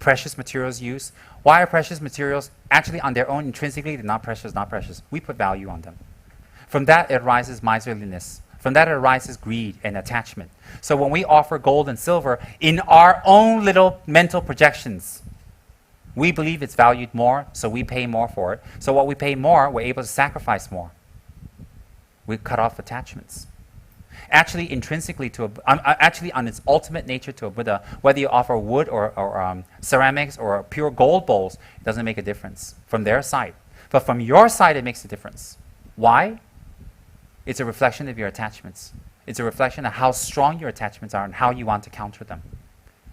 precious materials used. Why are precious materials actually on their own intrinsically they're not precious, not precious? We put value on them. From that it arises miserliness. From that it arises greed and attachment. So when we offer gold and silver in our own little mental projections, we believe it's valued more, so we pay more for it. So what we pay more, we're able to sacrifice more. We cut off attachments. Actually, intrinsically actually on its ultimate nature to a Buddha, whether you offer wood or ceramics or pure gold bowls, it doesn't make a difference from their side. But from your side, it makes a difference. Why? It's a reflection of your attachments. It's a reflection of how strong your attachments are and how you want to counter them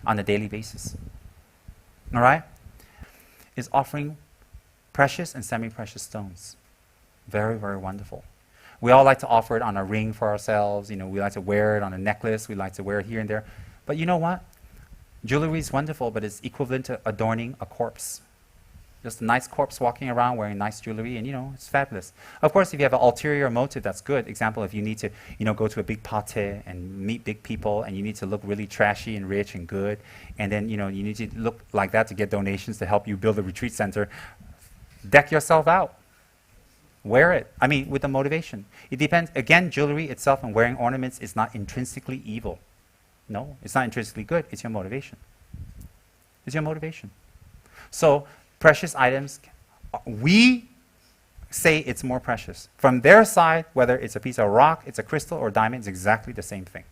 on a daily basis. All right? Is offering precious and semi-precious stones. Very, very wonderful. We all like to offer it on a ring for ourselves. You know, we like to wear it on a necklace. We like to wear it here and there. But you know what? Jewelry is wonderful, but it's equivalent to adorning a corpse. Just a nice corpse walking around wearing nice jewelry, and you know, it's fabulous. Of course, if you have an ulterior motive, that's good. Example, if you need to, you know, go to a big party and meet big people, and you need to look really trashy and rich and good, and then, you know, you need to look like that to get donations to help you build a retreat center, deck yourself out. Wear it. I mean, with the motivation. It depends. Again, jewelry itself and wearing ornaments is not intrinsically evil. No, it's not intrinsically good. It's your motivation. It's your motivation. So, precious items, we say it's more precious. From their side, whether it's a piece of rock, it's a crystal, or diamond, it's exactly the same thing.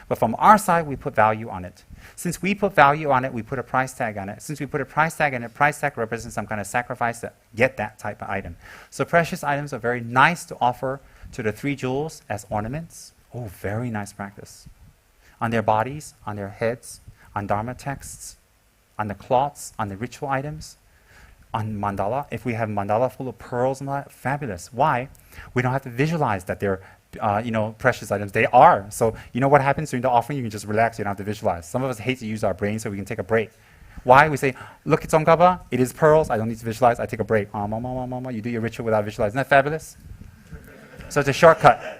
But from our side, we put value on it. Since we put value on it, we put a price tag on it. Since we put a price tag on it, price tag represents some kind of sacrifice to get that type of item. So precious items are very nice to offer to the three jewels as ornaments. Oh, very nice practice. On their bodies, on their heads, on Dharma texts, on the cloths, on the ritual items, on mandala. If we have mandala full of pearls and all that, fabulous. Why? We don't have to visualize that they're precious items. They are. So you know what happens during the offering? You can just relax. You don't have to visualize. Some of us hate to use our brain, so we can take a break. Why? We say, look, it's Tsongkhapa. It is pearls. I don't need to visualize. I take a break. Mama, you do your ritual without visualizing. Isn't that fabulous? So it's a shortcut.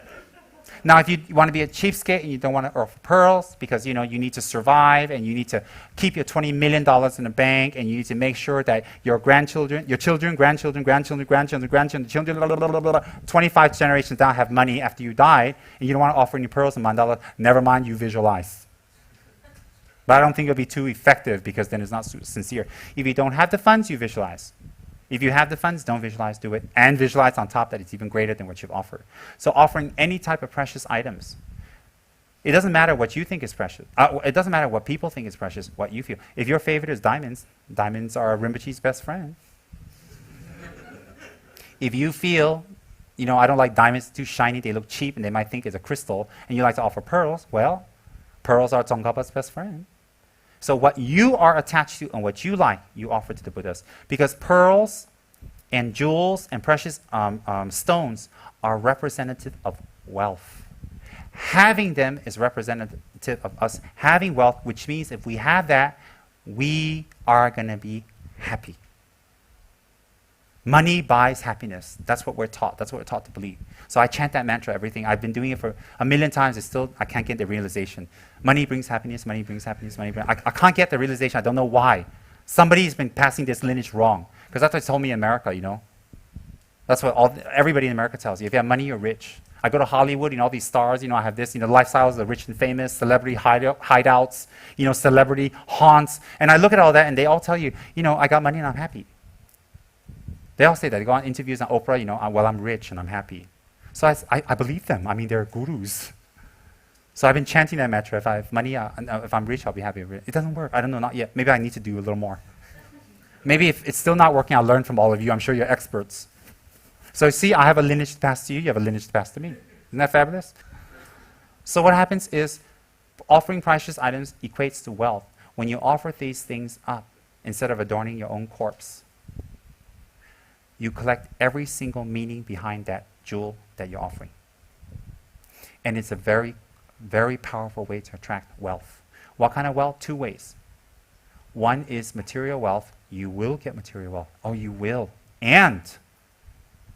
Now, if you want to be a cheapskate and you don't want to offer pearls because you need to survive and you need to keep your $20 million in the bank and you need to make sure that your grandchildren, your children, grandchildren, 25 generations down have money after you die, and you don't want to offer any pearls and mandala, never mind, you visualize. But I don't think it'll be too effective because then it's not sincere. If you don't have the funds, you visualize. If you have the funds, don't visualize, do it. And visualize on top that it's even greater than what you've offered. So offering any type of precious items, it doesn't matter what you think is precious. It doesn't matter what people think is precious, what you feel. If your favorite is diamonds, diamonds are Rinpoche's best friend. If you feel, I don't like diamonds, too shiny, they look cheap, and they might think it's a crystal, and you like to offer pearls, well, pearls are Tsongkhapa's best friend. So what you are attached to and what you like, you offer to the Buddhas. Because pearls and jewels and precious stones are representative of wealth. Having them is representative of us having wealth, which means if we have that, we are going to be happy. Money buys happiness. That's what we're taught. That's what we're taught to believe. So I chant that mantra, everything. I've been doing it for a million times. I can't get the realization. Money brings happiness, money brings happiness, money brings... I can't get the realization. I don't know why. Somebody's been passing this lineage wrong. Because that's what they told me in America, That's what everybody in America tells you. If you have money, you're rich. I go to Hollywood, all these stars, I have this, lifestyles of the rich and famous, celebrity hideouts, celebrity haunts. And I look at all that and they all tell you, I got money and I'm happy. They all say that. They go on interviews on Oprah, well, I'm rich and I'm happy. So I believe them. I mean, they're gurus. So I've been chanting that mantra. If I have money, if I'm rich, I'll be happy. It doesn't work. I don't know, not yet. Maybe I need to do a little more. Maybe if it's still not working, I'll learn from all of you. I'm sure you're experts. So see, I have a lineage to pass to you. You have a lineage to pass to me. Isn't that fabulous? So what happens is offering precious items equates to wealth. When you offer these things up, instead of adorning your own corpse, you collect every single meaning behind that jewel that you're offering. And it's a very, very powerful way to attract wealth. What kind of wealth? Two ways. One is material wealth. You will get material wealth. Oh, you will. And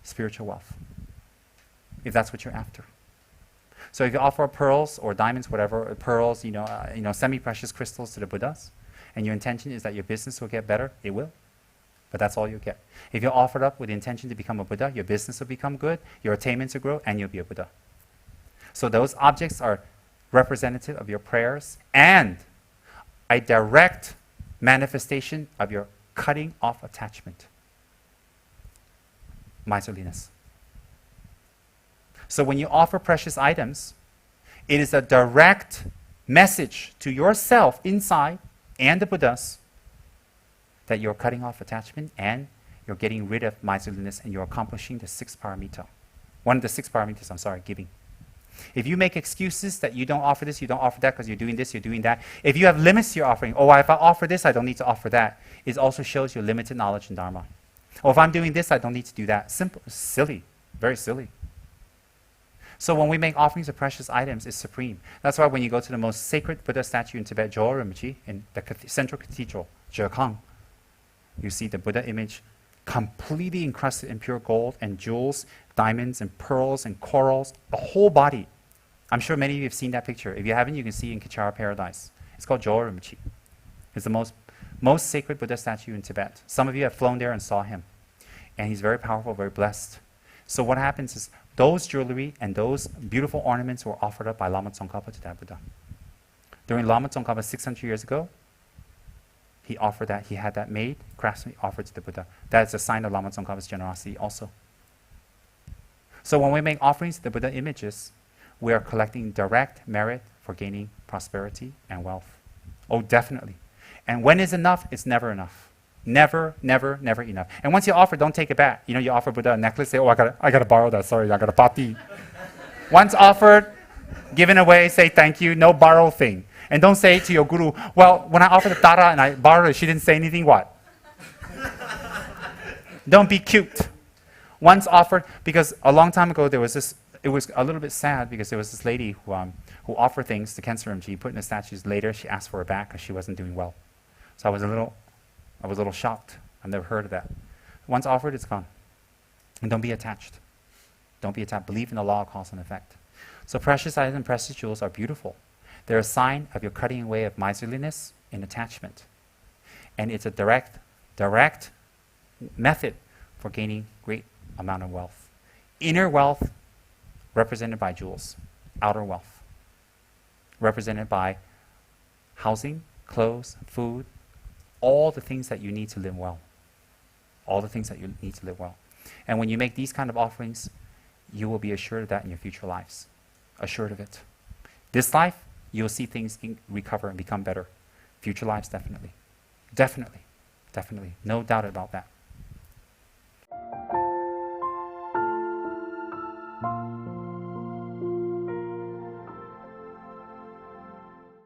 spiritual wealth, if that's what you're after. So if you offer pearls or diamonds, whatever, pearls, semi-precious crystals to the Buddhas, and your intention is that your business will get better, it will. But that's all you'll get. If you offer it up with the intention to become a Buddha, your business will become good, your attainments will grow, and you'll be a Buddha. So those objects are representative of your prayers and a direct manifestation of your cutting off attachment. Miserliness. So when you offer precious items, it is a direct message to yourself inside and the Buddhas that you're cutting off attachment and you're getting rid of miserliness and you're accomplishing the 6 paramita. One of the 6 paramitas, giving. If you make excuses that you don't offer this, you don't offer that because you're doing this, you're doing that. If you have limits to your offering, if I offer this, I don't need to offer that. It also shows your limited knowledge in Dharma. If I'm doing this, I don't need to do that. Simple, silly, very silly. So when we make offerings of precious items, it's supreme. That's why when you go to the most sacred Buddha statue in Tibet, Tsem Rinpoche, in the central cathedral, Zhekang, you see the Buddha image completely encrusted in pure gold and jewels, diamonds and pearls and corals, the whole body. I'm sure many of you have seen that picture. If you haven't, you can see it in Kichara Paradise. It's called Tsem Rinpoche. It's the most sacred Buddha statue in Tibet. Some of you have flown there and saw him. And he's very powerful, very blessed. So what happens is those jewelry and those beautiful ornaments were offered up by Lama Tsongkhapa to that Buddha. During Lama Tsongkhapa 600 years ago, he offered that, he had that made, craftsman offered to the Buddha. That is a sign of Lama Tsongkhapa's generosity also. So when we make offerings to the Buddha images, we are collecting direct merit for gaining prosperity and wealth. Oh, definitely. And when is enough? It's never enough. Never, never, never enough. And once you offer, don't take it back. You offer Buddha a necklace, say, I gotta borrow that, sorry, I got a pati. Once offered, given away, say thank you, no borrow thing. And don't say to your guru, when I offered the Tara and I borrowed it, she didn't say anything, what? Don't be cute. Once offered, because a long time ago there was this, it was a little bit sad because there was this lady who offered things to Khensa Rinpoche, put in the statues. Later she asked for it back because she wasn't doing well. So I was a little shocked. I've never heard of that. Once offered, it's gone. And don't be attached. Don't be attached. Believe in the law of cause and effect. So precious items and precious jewels are beautiful. They're a sign of your cutting away of miserliness and attachment. And it's a direct method for gaining great amount of wealth. Inner wealth represented by jewels. Outer wealth represented by housing, clothes, food, all the things that you need to live well. All the things that you need to live well. And when you make these kind of offerings, you will be assured of that in your future lives. Assured of it. This life, you'll see things recover and become better. Future lives, definitely. Definitely. Definitely. No doubt about that.